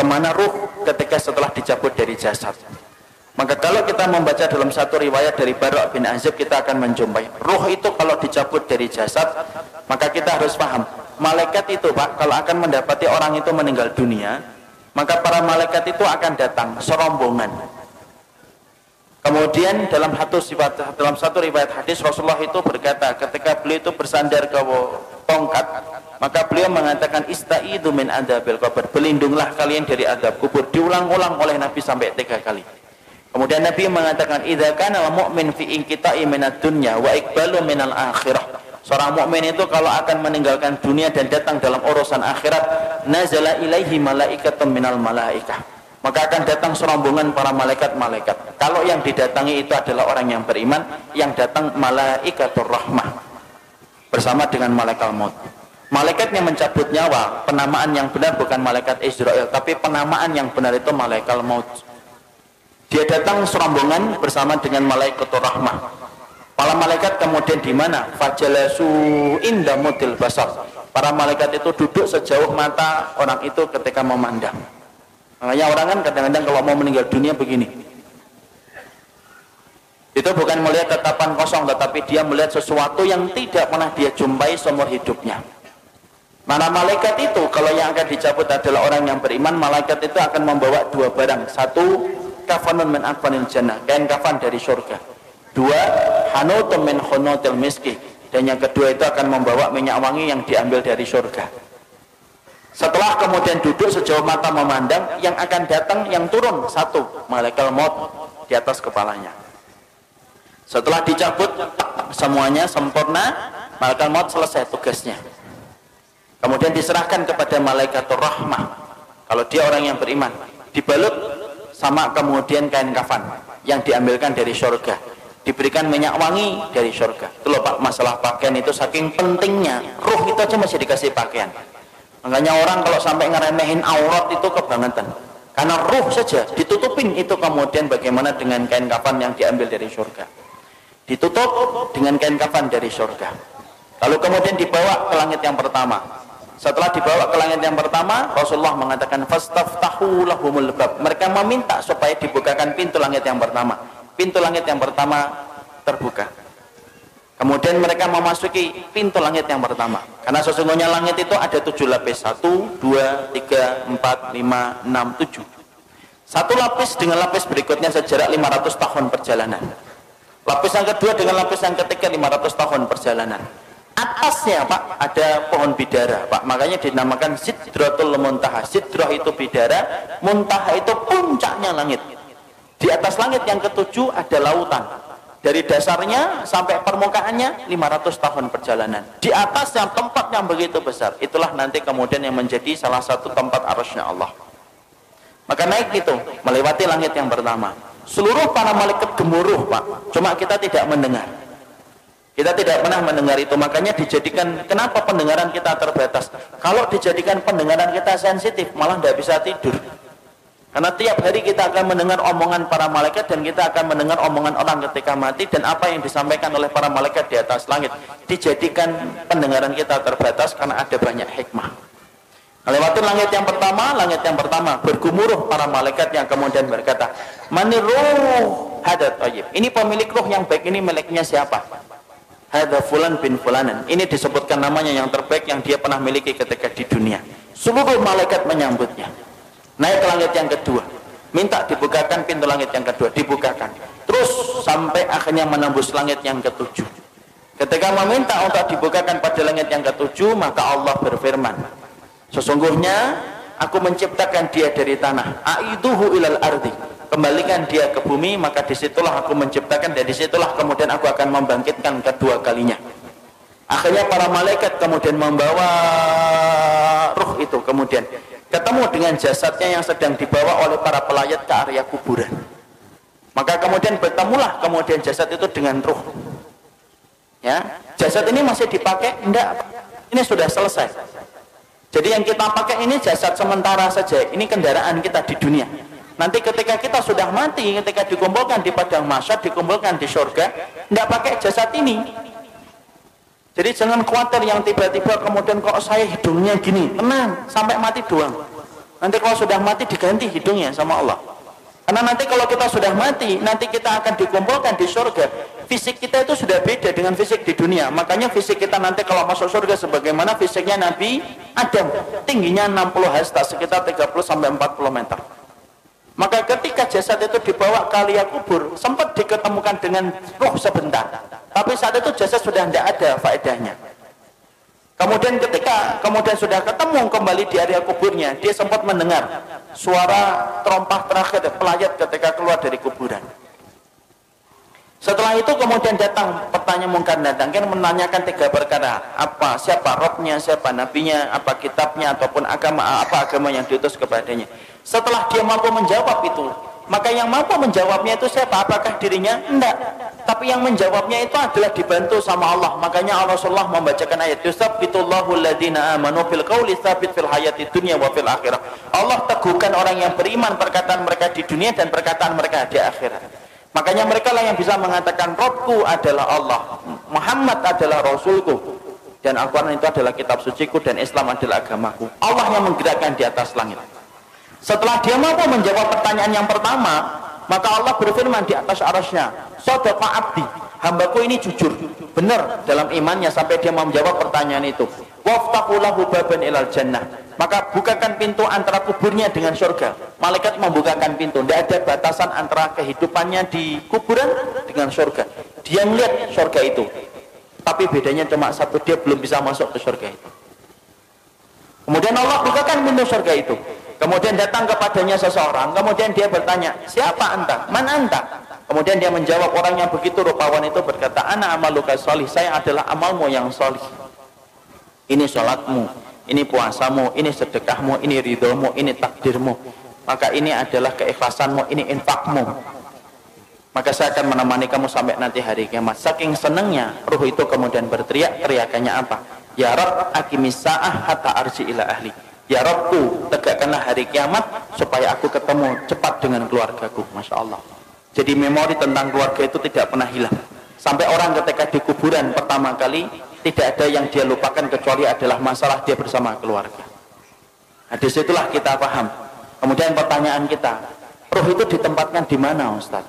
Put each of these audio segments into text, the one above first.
bagaimana ruh ketika setelah dicabut dari jasad. Maka kalau kita membaca dalam satu riwayat dari Bara' bin Azib, kita akan menjumpai ruh itu kalau dicabut dari jasad, maka kita harus paham, malaikat itu Pak, kalau akan mendapati orang itu meninggal dunia, maka para malaikat itu akan datang serombongan. Kemudian dalam satu riwayat hadis, Rasulullah itu berkata ketika beliau itu bersandar ke tongkat, maka beliau mengatakan istaidu min adzabil qabr, berlindunglah kalian dari azab kubur. Diulang-ulang oleh Nabi sampai 3 kali. Kemudian Nabi mengatakan idza kana al-mu'min fi inqita'i minad dunya wa iqbalu minal akhirah. Seorang mukmin itu kalau akan meninggalkan dunia dan datang dalam urusan akhirat, nazala ilaihi malaikatun minal malaikah, maka akan datang serombongan para malaikat-malaikat. Kalau yang didatangi itu adalah orang yang beriman, yang datang malaikatur rahmah bersama dengan malaikat maut. Malaikat yang mencabut nyawa, penamaan yang benar bukan malaikat Israel, tapi penamaan yang benar itu malaikat maut. Dia datang serombongan bersama dengan malaikatur rahmah. Para malaikat kemudian di mana? Fajalasu inda mudil basar. Para malaikat itu duduk sejauh mata orang itu ketika memandang. Makanya orang kan kadang-kadang kalau mau meninggal dunia begini. Itu bukan melihat tatapan kosong, tetapi dia melihat sesuatu yang tidak pernah dia jumpai seumur hidupnya. Mana malaikat itu kalau yang akan dicabut adalah orang yang beriman, malaikat itu akan membawa 2 barang. 1, kafanun min akfanil jannah, kain kafan dari surga. 2, hanutun min khunutil miski, dan yang kedua itu akan membawa minyak wangi yang diambil dari surga. Setelah kemudian duduk sejauh mata memandang, yang akan datang, yang turun 1, malaikat maut di atas kepalanya. Setelah dicabut semuanya sempurna, malaikat maut selesai tugasnya. Kemudian diserahkan kepada malaikatur rahmah. Kalau dia orang yang beriman, dibalut sama kemudian kain kafan yang diambilkan dari surga, diberikan minyak wangi dari surga. Itu loh Pak, masalah pakaian itu saking pentingnya, ruh itu aja masih dikasih pakaian. Makanya orang kalau sampai ngeremehin aurat itu kebangetan, karena ruh saja ditutupin itu. Kemudian bagaimana dengan kain kafan yang diambil dari surga, ditutup dengan kain kafan dari surga, lalu kemudian dibawa ke langit yang pertama. Setelah dibawa ke langit yang pertama, Rasulullah mengatakan fastaftahu lahumul bab, mereka meminta supaya dibukakan pintu langit yang pertama. Pintu langit yang pertama terbuka. Kemudian mereka memasuki pintu langit yang pertama, karena sesungguhnya langit itu ada 7 lapis. 1, 2, 3, 4, 5, 6, 7. Satu lapis dengan lapis berikutnya sejarak 500 tahun perjalanan. Lapis yang kedua dengan lapis yang ketiga 500 tahun perjalanan. Atasnya Pak ada pohon bidara Pak, makanya dinamakan Sidratul Muntaha. Sidrah itu bidara, Muntaha itu puncaknya langit. Di atas langit yang ketujuh ada lautan. Dari dasarnya sampai permukaannya 500 tahun perjalanan. Di atasnya tempat yang begitu besar. Itulah nanti kemudian yang menjadi salah satu tempat arasy-Nya Allah. Maka naik itu melewati langit yang pertama. Seluruh para malaikat gemuruh Pak, cuma kita tidak mendengar. Kita tidak pernah mendengar itu. Makanya dijadikan, kenapa pendengaran kita terbatas? Kalau dijadikan pendengaran kita sensitif, malah tidak bisa tidur. Karena tiap hari kita akan mendengar omongan para malaikat, dan kita akan mendengar omongan orang ketika mati, dan apa yang disampaikan oleh para malaikat di atas langit. Dijadikan pendengaran kita terbatas karena ada banyak hikmah. Melewati langit yang pertama bergumuruh para malaikat yang kemudian berkata, maniruh hadat tayyib. Ini pemilik ruh yang baik ini miliknya siapa? Hadza fulan bin fulanan. Ini disebutkan namanya yang terbaik yang dia pernah miliki ketika di dunia. Seluruh malaikat menyambutnya. Naik ke langit yang kedua, minta dibukakan pintu langit yang kedua, dibukakan. Terus sampai akhirnya menembus langit yang ketujuh. Ketika meminta untuk dibukakan pada langit yang ketujuh, maka Allah berfirman, sesungguhnya aku menciptakan dia dari tanah, aiduhu ilal ardi, kembalikan dia ke bumi, maka disitulah aku menciptakan, dan disitulah kemudian aku akan membangkitkan kedua kalinya. Akhirnya para malaikat kemudian membawa ruh itu, kemudian ketemu dengan jasadnya yang sedang dibawa oleh para pelayat ke area kuburan. Maka kemudian bertemulah kemudian jasad itu dengan ruh. Ya, jasad ini masih dipakai? Enggak, ini sudah selesai. Jadi yang kita pakai ini jasad sementara saja, ini kendaraan kita di dunia. Nanti ketika kita sudah mati, ketika dikumpulkan di padang mahsyar, dikumpulkan di surga, tidak pakai jasad ini. Jadi jangan khawatir yang tiba-tiba kemudian kok saya hidungnya gini, tenang, sampai mati doang. Nanti kalau sudah mati diganti hidungnya sama Allah. Karena nanti kalau kita sudah mati, nanti kita akan dikumpulkan di surga. Fisik kita itu sudah beda dengan fisik di dunia. Makanya fisik kita nanti kalau masuk surga sebagaimana fisiknya Nabi Adam. Tingginya 60 hasta, sekitar 30-40 meter. Maka ketika jasad itu dibawa ke liang kubur, sempat diketemukan dengan ruh sebentar. Tapi saat itu jasad sudah tidak ada faedahnya. Kemudian ketika sudah ketemu kembali di area kuburnya, dia sempat mendengar suara terompah terakhir pelayat ketika keluar dari kuburan. Setelah itu kemudian datang pertanyaan mungkar dan nakir menanyakan 3 perkara. Siapa Robnya, siapa nabinya, apa kitabnya, ataupun apa agama yang diutus kepadanya. Setelah dia mampu menjawab itu, maka yang mampu menjawabnya itu siapa? Apakah dirinya? Enggak. Tapi yang menjawabnya itu adalah dibantu sama Allah. Makanya Rasulullah membacakan ayat yusabbitullahu alladhina amanu fil qawli tsabit fil hayati dunya wa fil akhirah. Allah teguhkan orang yang beriman perkataan mereka di dunia dan perkataan mereka di akhirat. Makanya mereka lah yang bisa mengatakan Rabbku adalah Allah, Muhammad adalah Rasulku, dan Al-Quran itu adalah kitab suciku, dan Islam adalah agamaku. Allah yang menggerakkan di atas langit. Setelah dia mampu menjawab pertanyaan yang pertama, maka Allah berfirman di atas arasnya, Shadaqa abdi, hambaku ini jujur, benar dalam imannya sampai dia mau menjawab pertanyaan itu. Waftahu lahu baban ilal jannah, maka bukakan pintu antara kuburnya dengan surga. Malaikat membukakan pintu, tidak ada batasan antara kehidupannya di kuburan dengan surga. Dia melihat surga itu, tapi bedanya cuma satu, dia belum bisa masuk ke surga itu. Kemudian Allah bukakan pintu surga itu. Kemudian datang kepadanya seseorang, kemudian dia bertanya, siapa anta? Man anta? Kemudian dia menjawab, orang yang begitu rupawan itu berkata, ana amaluka sholih, saya adalah amalmu yang sholih. Ini sholatmu, ini puasamu, ini sedekahmu, ini ridhomu, ini takdirmu. Maka ini adalah keikhlasanmu, ini infakmu. Maka saya akan menemani kamu sampai nanti hari kiamat. Saking senangnya, ruh itu kemudian berteriak, teriakannya apa? Ya Rabb, aqimis sa'ah hatta arji ila ahli. Ya Rabbku, tegakkanlah hari kiamat supaya aku ketemu cepat dengan keluargaku. Masya Allah. Jadi memori tentang keluarga itu tidak pernah hilang. Sampai orang ketika di kuburan pertama kali, tidak ada yang dia lupakan kecuali adalah masalah dia bersama keluarga. Nah, disitulah kita paham. Kemudian pertanyaan kita, ruh itu ditempatkan di mana, Ustaz?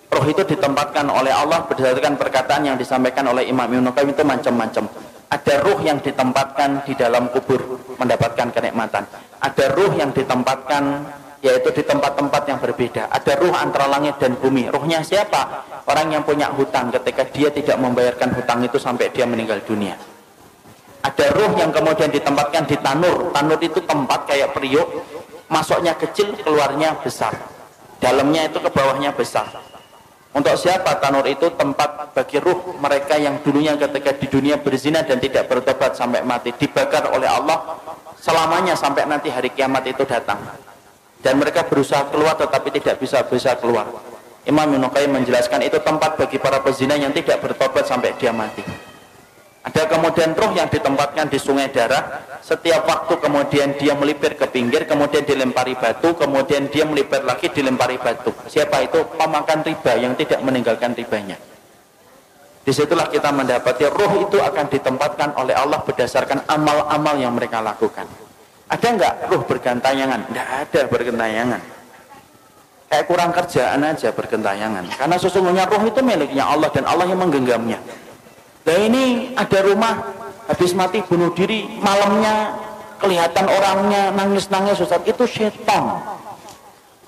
Ruh itu ditempatkan oleh Allah berdasarkan perkataan yang disampaikan oleh Imam Ibnu Qayyim itu macam-macam. Ada ruh yang ditempatkan di dalam kubur mendapatkan kenikmatan. Ada ruh yang ditempatkan yaitu di tempat-tempat yang berbeda. Ada ruh antara langit dan bumi. Ruhnya siapa? Orang yang punya hutang ketika dia tidak membayarkan hutang itu sampai dia meninggal dunia. Ada ruh yang kemudian ditempatkan di tanur. Tanur itu tempat kayak periuk, masuknya kecil, keluarnya besar. Dalamnya itu ke bawahnya besar. Untuk siapa tanur itu? Tempat bagi ruh mereka yang dulunya ketika di dunia berzina dan tidak bertobat sampai mati, dibakar oleh Allah selamanya sampai nanti hari kiamat itu datang. Dan mereka berusaha keluar tetapi tidak bisa keluar. Imam Ibnu Qayyim menjelaskan itu tempat bagi para pezina yang tidak bertobat sampai dia mati. Ada kemudian ruh yang ditempatkan di sungai darah. Setiap waktu kemudian dia melipir ke pinggir, kemudian dilempari batu, kemudian dia melipir lagi, dilempari batu. Siapa itu? Pemakan riba yang tidak meninggalkan ribanya. Disitulah kita mendapati ruh itu akan ditempatkan oleh Allah berdasarkan amal-amal yang mereka lakukan. Ada enggak ruh bergantayangan? Tidak ada bergantayangan. Kayak kurang kerjaan aja bergantayangan. Karena sesungguhnya ruh itu miliknya Allah dan Allah yang menggenggamnya. Nah ini ada rumah habis mati bunuh diri, malamnya kelihatan orangnya nangis-nangis, Ustaz, itu setan.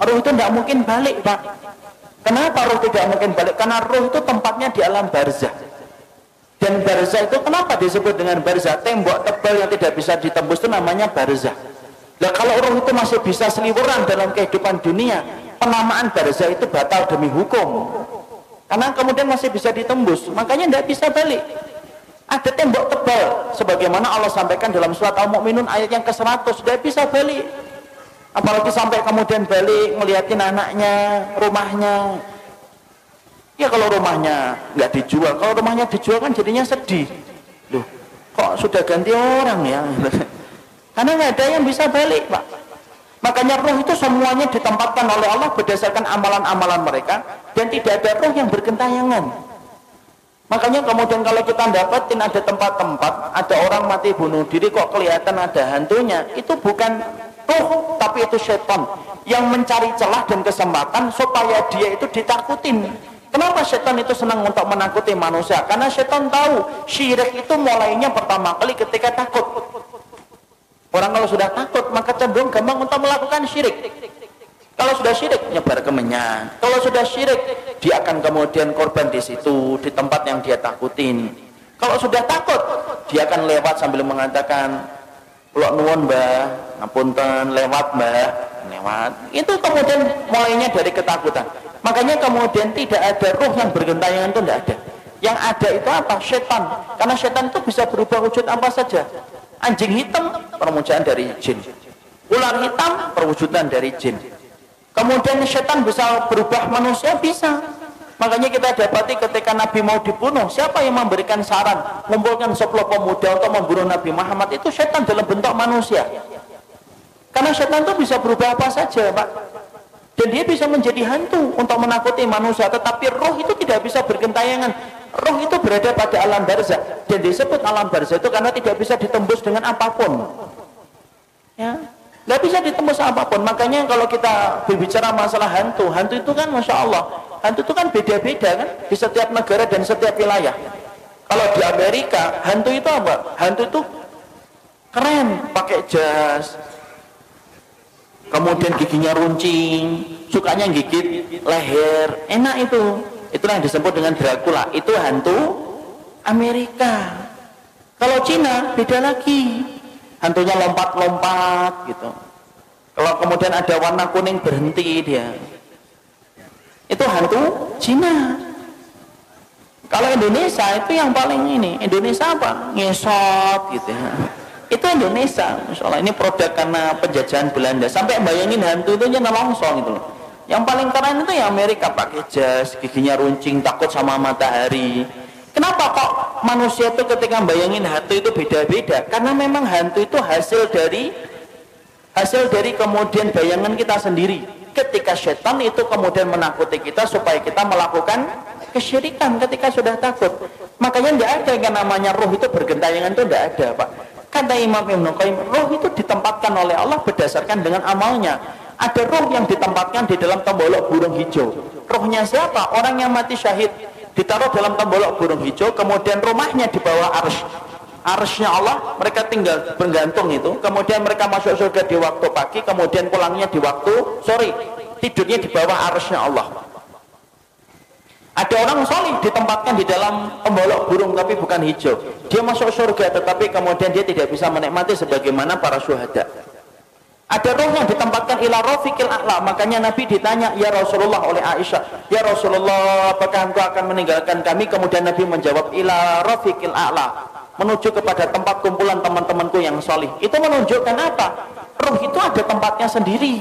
Ruh itu tidak mungkin balik, Pak. Kenapa ruh tidak mungkin balik? Karena ruh itu tempatnya di alam barzah. Dan barzah itu kenapa disebut dengan barzah? Tembok tebal yang tidak bisa ditembus itu namanya barzah. Nah kalau ruh itu masih bisa seliweran dalam kehidupan dunia, penamaan barzah itu batal demi hukum. Karena kemudian masih bisa ditembus, makanya tidak bisa balik. Ada tembok tebal, sebagaimana Allah sampaikan dalam surat Al-Mu'minun ayat yang ke-100, tidak bisa balik. Apalagi sampai kemudian balik, ngeliatin anaknya, rumahnya. Ya kalau rumahnya nggak dijual, kalau rumahnya dijual kan jadinya sedih. Loh, kok sudah ganti orang ya? Karena nggak ada yang bisa balik, Pak. Makanya ruh itu semuanya ditempatkan oleh Allah berdasarkan amalan-amalan mereka, dan tidak ada ruh yang bergentayangan. Makanya kemudian kalau kita dapatin ada tempat-tempat, ada orang mati bunuh diri kok kelihatan ada hantunya, itu bukan ruh, tapi tapi itu setan yang mencari celah dan kesempatan supaya dia itu ditakutin. Kenapa setan itu senang untuk menakuti manusia? Karena setan tahu syirik itu mulainya pertama kali ketika takut. Orang kalau sudah takut maka cenderung gampang untuk melakukan syirik. Kalau sudah syirik nyebar kemenyan. Kalau sudah syirik dia akan kemudian korban di situ, di tempat yang dia takutin. Kalau sudah takut dia akan lewat sambil mengatakan, "Kula nuwun Mbah, ngapunten, lewat Mbah, lewat." Itu kemudian mulainya dari ketakutan. Makanya kemudian tidak ada ruh yang bergentayangan, itu tidak ada. Yang ada itu apa? Setan. Karena setan itu bisa berubah wujud apa saja. Anjing hitam perwujudan dari jin. Ular hitam perwujudan dari jin. Kemudian setan bisa berubah manusia, bisa. Makanya kita dapati ketika Nabi mau dibunuh, siapa yang memberikan saran mengumpulkan 10 pemuda untuk membunuh Nabi Muhammad? Itu setan dalam bentuk manusia. Karena setan itu bisa berubah apa saja, Pak. Dan dia bisa menjadi hantu untuk menakuti manusia. Tetapi roh itu tidak bisa bergentayangan. Roh itu berada pada alam barzah. Dan disebut alam barzah itu karena tidak bisa ditembus dengan apapun. Ya, nggak bisa ditembus apapun. Makanya kalau kita berbicara masalah hantu, hantu itu kan Masya Allah, hantu itu kan beda-beda kan di setiap negara dan setiap wilayah. Kalau di Amerika, hantu itu apa? Hantu itu keren, pakai jas, kemudian giginya runcing, sukanya gigit leher, enak itu. Itulah yang disebut dengan Dracula. Itu hantu Amerika. Kalau Cina beda lagi, hantunya lompat-lompat gitu. Kalau kemudian ada warna kuning berhenti dia, itu hantu Cina. Kalau Indonesia itu yang paling ini, Indonesia apa? Ngesot gitu ya. Itu Indonesia, misalnya ini produk karena penjajahan Belanda. Sampai bayangin hantu itu nyelongso gitu loh. Yang paling keren itu ya Amerika, pakai jas, giginya runcing, takut sama matahari. Kenapa kok manusia itu ketika bayangin hantu itu beda-beda? Karena memang hantu itu hasil dari kemudian bayangan kita sendiri. Ketika setan itu kemudian menakuti kita supaya kita melakukan kesyirikan ketika sudah takut. Makanya tidak ada yang namanya roh itu bergentayangan, itu tidak ada, Pak. Kata Imam Ibnu Qayyim, roh itu ditempatkan oleh Allah berdasarkan dengan amalnya. Ada roh yang ditempatkan di dalam tembolok burung hijau. Rohnya siapa? Orang yang mati syahid ditaruh dalam tembolok burung hijau, kemudian rumahnya di bawah arsy. Arsy-nya Allah, mereka tinggal bergantung itu. Kemudian mereka masuk surga di waktu pagi, kemudian pulangnya di waktu sore. Tidurnya di bawah arsy-nya Allah. Ada orang solih ditempatkan di dalam tembolok burung tapi bukan hijau. Dia masuk surga tetapi kemudian dia tidak bisa menikmati sebagaimana para syuhada. Ada roh yang ditempatkan ila rafiqil a'la. Makanya Nabi ditanya, ya Rasulullah, oleh Aisyah, ya Rasulullah, apakah engkau akan meninggalkan kami? Kemudian Nabi menjawab, ila rafiqil a'la, menuju kepada tempat kumpulan teman-temanku yang solih. Itu menunjukkan apa? Roh itu ada tempatnya sendiri.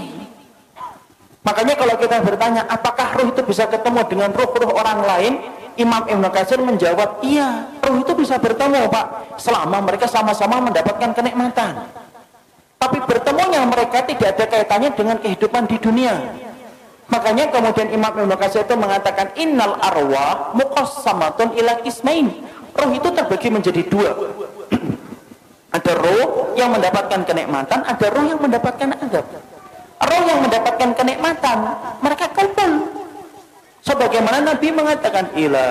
Makanya kalau kita bertanya, apakah roh itu bisa ketemu dengan roh-roh orang lain? Imam Ibnu Katsir menjawab, iya, roh itu bisa bertemu, Pak, selama mereka sama-sama mendapatkan kenikmatan. Tapi bertemunya mereka tidak ada kaitannya dengan kehidupan di dunia. Makanya kemudian Imam Ibnu Katsir itu mengatakan, innal arwah muqassamatun ila qismain. Roh itu terbagi menjadi dua. Ada roh yang mendapatkan kenikmatan, ada roh yang mendapatkan azab. Roh yang mendapatkan kenikmatan, mereka kumpul. Sebagaimana Nabi mengatakan, ila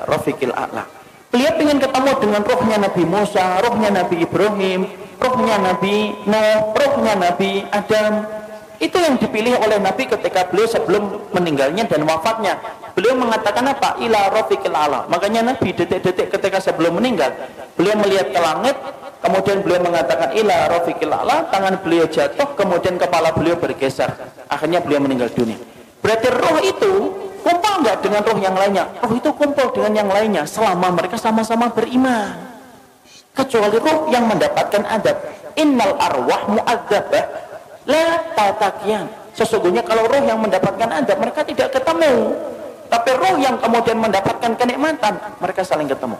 rafiqil a'la. Beliau ingin ketemu dengan rohnya Nabi Musa, rohnya Nabi Ibrahim, rohnya Nabi Nuh, rohnya Nabi Adam. Itu yang dipilih oleh Nabi ketika beliau sebelum meninggalnya dan wafatnya. Beliau mengatakan apa? Ila rafiqil a'la. Makanya Nabi detik-detik ketika sebelum meninggal, beliau melihat ke langit, kemudian beliau mengatakan ila rafiqil a'la, tangan beliau jatuh, kemudian kepala beliau bergeser. Akhirnya beliau meninggal dunia. Berarti roh itu kumpul nggak dengan roh yang lainnya? Roh itu kumpul dengan yang lainnya selama mereka sama-sama beriman. Kecuali roh yang mendapatkan adab. Innal arwah mu'adzabah la tatakian. Sesungguhnya kalau roh yang mendapatkan adab, mereka tidak ketemu. Tapi roh yang kemudian mendapatkan kenikmatan, mereka saling ketemu.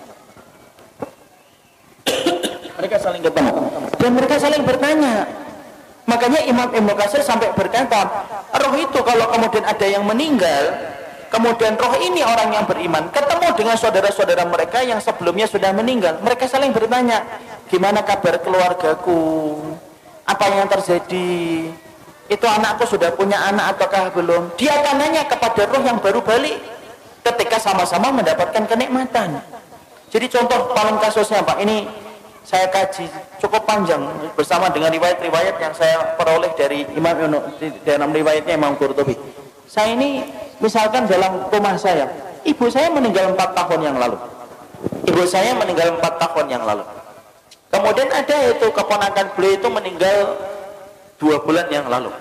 Mereka saling ketemu. Dan mereka saling bertanya. Makanya Imam Ibnu Katsir sampai berkata, roh itu kalau kemudian ada yang meninggal, kemudian roh ini orang yang beriman ketemu dengan saudara-saudara mereka yang sebelumnya sudah meninggal, mereka saling bertanya, gimana kabar keluargaku, apa yang terjadi, itu anakku sudah punya anak ataukah belum? Dia akan nanya kepada roh yang baru balik ketika sama-sama mendapatkan kenikmatan. Jadi contoh paling kasusnya Pak, ini saya kaji cukup panjang bersama dengan riwayat-riwayat yang saya peroleh dari Imam dalam riwayatnya Imam Qurtubi. Saya ini misalkan dalam rumah saya, ibu saya meninggal 4 tahun yang lalu. Ibu saya meninggal 4 tahun yang lalu. Kemudian ada itu keponakan beliau itu meninggal 2 bulan yang lalu.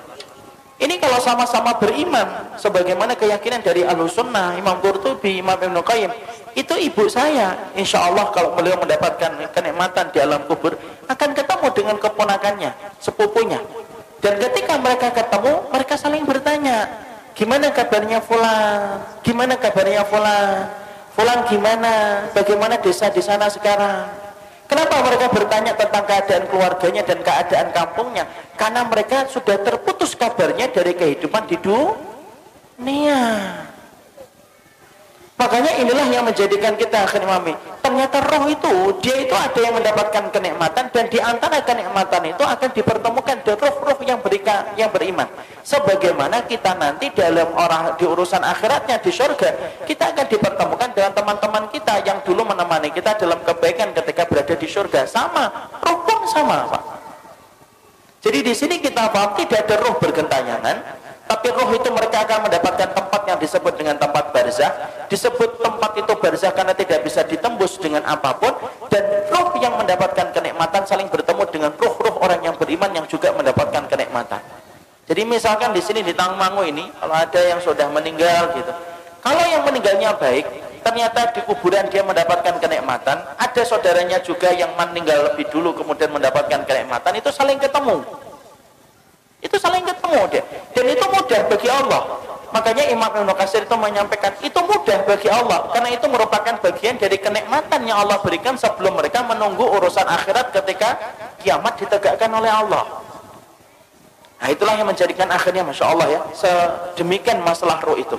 Ini kalau sama-sama beriman sebagaimana keyakinan dari Ahlussunnah, Imam Qurtubi, Imam Ibnu Qayyim, itu ibu saya insya Allah kalau beliau mendapatkan kenikmatan di alam kubur akan ketemu dengan keponakannya, sepupunya. Dan ketika mereka ketemu, mereka saling bertanya, gimana kabarnya Fulan? Gimana kabarnya Fulan? Fulan gimana? Bagaimana desa di sana sekarang? Kenapa mereka bertanya tentang keadaan keluarganya dan keadaan kampungnya? Karena mereka sudah terputus kabarnya dari kehidupan di dunia. Makanya inilah yang menjadikan kita akhirnya memahami, ternyata roh itu, dia itu ada yang mendapatkan kenikmatan, dan di antara kenikmatan itu akan dipertemukan dengan roh-roh yang beriman. Sebagaimana kita nanti dalam di urusan akhiratnya di surga, kita akan dipertemukan dengan teman-teman kita yang dulu menemani kita dalam kebaikan ketika berada di surga. Sama, roh pun sama Pak. Jadi di sini kita paham tidak ada roh bergentayangan, tapi roh itu mereka akan mendapatkan tempat yang disebut dengan tempat barzah. Disebut tempat itu barzah karena tidak bisa ditembus dengan apapun, dan roh yang mendapatkan kenikmatan saling bertemu dengan roh-roh orang yang beriman yang juga mendapatkan kenikmatan. Jadi misalkan di sini di Tangmangu ini kalau ada yang sudah meninggal gitu, kalau yang meninggalnya baik, ternyata di kuburan dia mendapatkan kenikmatan, ada saudaranya juga yang meninggal lebih dulu kemudian mendapatkan kenikmatan, itu saling ketemu. Itu saling ketemu deh. Dan itu mudah bagi Allah. Makanya Imam Ibnu Katsir itu menyampaikan itu mudah bagi Allah, karena itu merupakan bagian dari kenikmatan yang Allah berikan sebelum mereka menunggu urusan akhirat ketika kiamat ditegakkan oleh Allah. Nah itulah yang menjadikan akhirnya Masya Allah ya, sedemikian masalah roh itu.